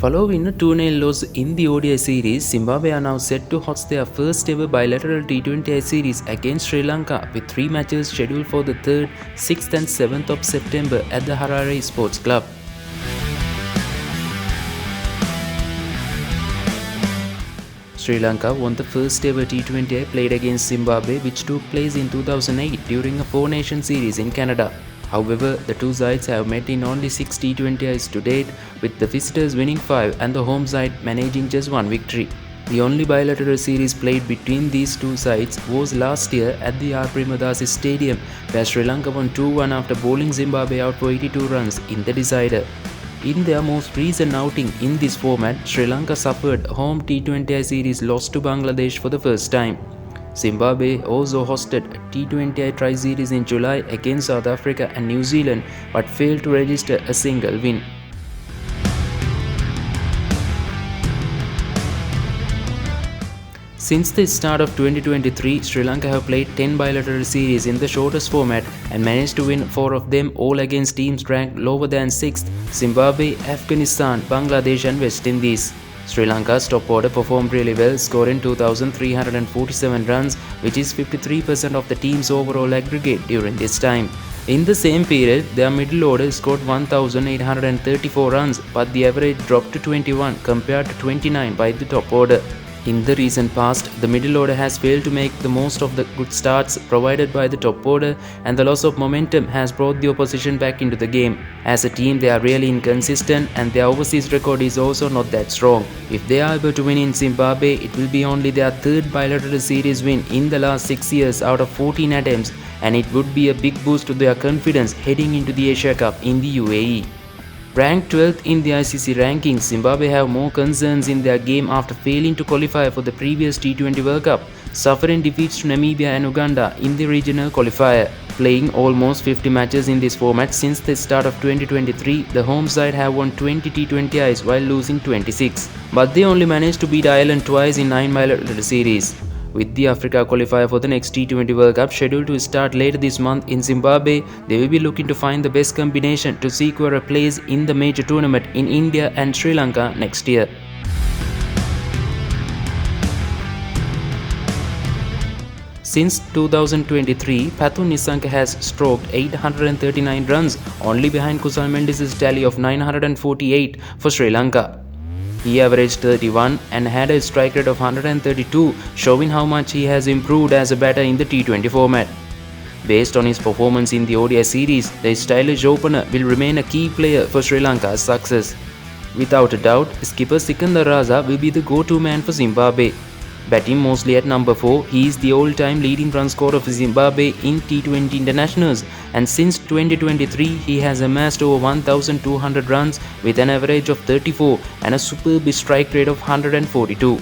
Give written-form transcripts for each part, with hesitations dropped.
Following a 2-0 loss in the ODI series, Zimbabwe are now set to host their first ever bilateral T20I series against Sri Lanka with 3 matches scheduled for the 3rd, 6th and 7th of September at the Harare Sports Club. Sri Lanka won the first ever T20I played against Zimbabwe, which took place in 2008 during a 4-nation series in Canada. However, the two sides have met in only 6 T20Is to date, with the visitors winning 5 and the home side managing just 1 victory. The only bilateral series played between these two sides was last year at the R. Premadasi Stadium, where Sri Lanka won 2-1 after bowling Zimbabwe out for 82 runs in the decider. In their most recent outing in this format, Sri Lanka suffered a home T20I series loss to Bangladesh for the first time. Zimbabwe also hosted a T20I Tri-Series in July against South Africa and New Zealand but failed to register a single win. Since the start of 2023, Sri Lanka have played 10 bilateral series in the shortest format and managed to win 4 of them, all against teams ranked lower than 6th: Zimbabwe, Afghanistan, Bangladesh and West Indies. Sri Lanka's top order performed really well, scoring 2,347 runs, which is 53% of the team's overall aggregate during this time. In the same period, their middle order scored 1,834 runs, but the average dropped to 21 compared to 29 by the top order. In the recent past, the middle order has failed to make the most of the good starts provided by the top order, and the loss of momentum has brought the opposition back into the game. As a team, they are really inconsistent and their overseas record is also not that strong. If they are able to win in Zimbabwe, it will be only their 3rd bilateral series win in the last 6 years out of 14 attempts, and it would be a big boost to their confidence heading into the Asia Cup in the UAE. Ranked 12th in the ICC rankings, Zimbabwe have more concerns in their game after failing to qualify for the previous T20 World Cup, suffering defeats to Namibia and Uganda in the regional qualifier. Playing almost 50 matches in this format since the start of 2023, the home side have won 20 T20Is while losing 26. But they only managed to beat Ireland twice in 9 bilateral series. With the Africa qualifier for the next T20 World Cup scheduled to start later this month in Zimbabwe, they will be looking to find the best combination to secure a place in the major tournament in India and Sri Lanka next year. Since 2023, Pathu Nisanka has stroked 839 runs, only behind Kusal Mendis' tally of 948 for Sri Lanka. He averaged 31 and had a strike rate of 132, showing how much he has improved as a batter in the T20 format. Based on his performance in the ODI series, the stylish opener will remain a key player for Sri Lanka's success. Without a doubt, skipper Sikandar Raza will be the go-to man for Zimbabwe. Batting mostly at number 4, he is the all-time leading run scorer for Zimbabwe in T20 internationals, and since 2023 he has amassed over 1,200 runs with an average of 34 and a superb strike rate of 142.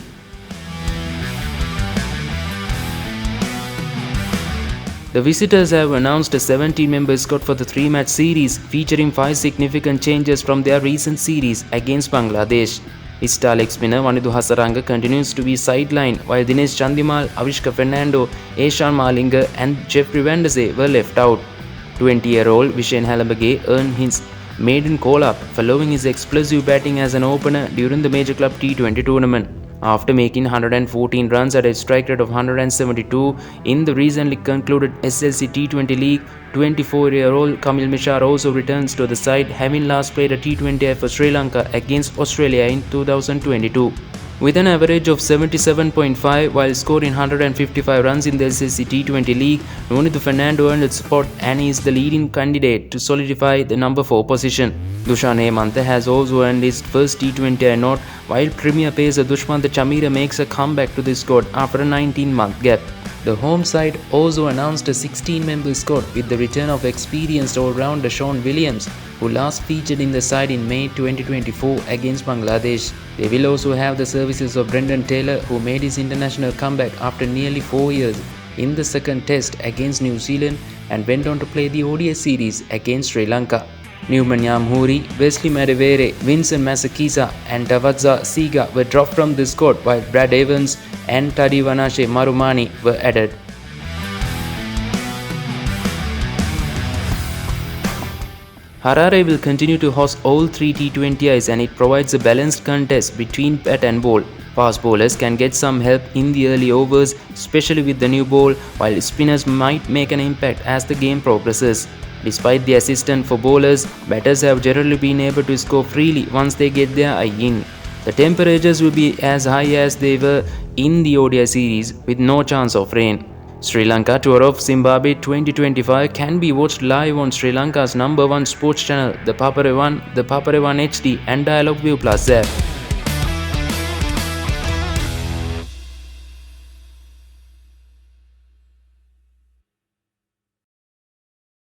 The visitors have announced a 17-member squad for the 3-match series, featuring 5 significant changes from their recent series against Bangladesh. Star leg spinner Wanidhu Hasaranga continues to be sidelined, while Dinesh Chandimal, Avishka Fernando, Eshan Malinga and Jeffrey Vandese were left out. 20-year-old Vishen Halabage earned his maiden call-up following his explosive batting as an opener during the Major Club T20 tournament. After making 114 runs at a strike rate of 172 in the recently concluded SLC T20 League, 24-year-old Kamil Mishar also returns to the side, having last played a T20I for Sri Lanka against Australia in 2022. With an average of 77.5 while scoring 155 runs in the SSC T20 League, Wanidhu Fernando earned a spot and is the leading candidate to solidify the number 4 position. Dushan Hemantha has also earned his first T20I nod, while Premier pacer Dushmantha Chamira makes a comeback to the squad after a 19-month gap. The home side also announced a 16-member squad with the return of experienced all-rounder Sean Williams, who last featured in the side in May 2024 against Bangladesh. They will also have the services of Brendan Taylor, who made his international comeback after nearly 4 years in the second test against New Zealand and went on to play the ODI series against Sri Lanka. Newman Yamhuri, Wesley Madivere, Vincent Masakisa and Tavadza Siga were dropped from the squad, while Brad Evans and Tadivanashe Marumani were added. Harare will continue to host all three T20Is and it provides a balanced contest between bat and ball. Fast bowlers can get some help in the early overs, especially with the new ball, while spinners might make an impact as the game progresses. Despite the assistance for bowlers, batters have generally been able to score freely once they get their eye in. The temperatures will be as high as they were in the ODI series with no chance of rain. Sri Lanka tour of Zimbabwe 2025 can be watched live on Sri Lanka's #1 sports channel, the Papare 1, the Papare 1 HD and Dialog View Plus app.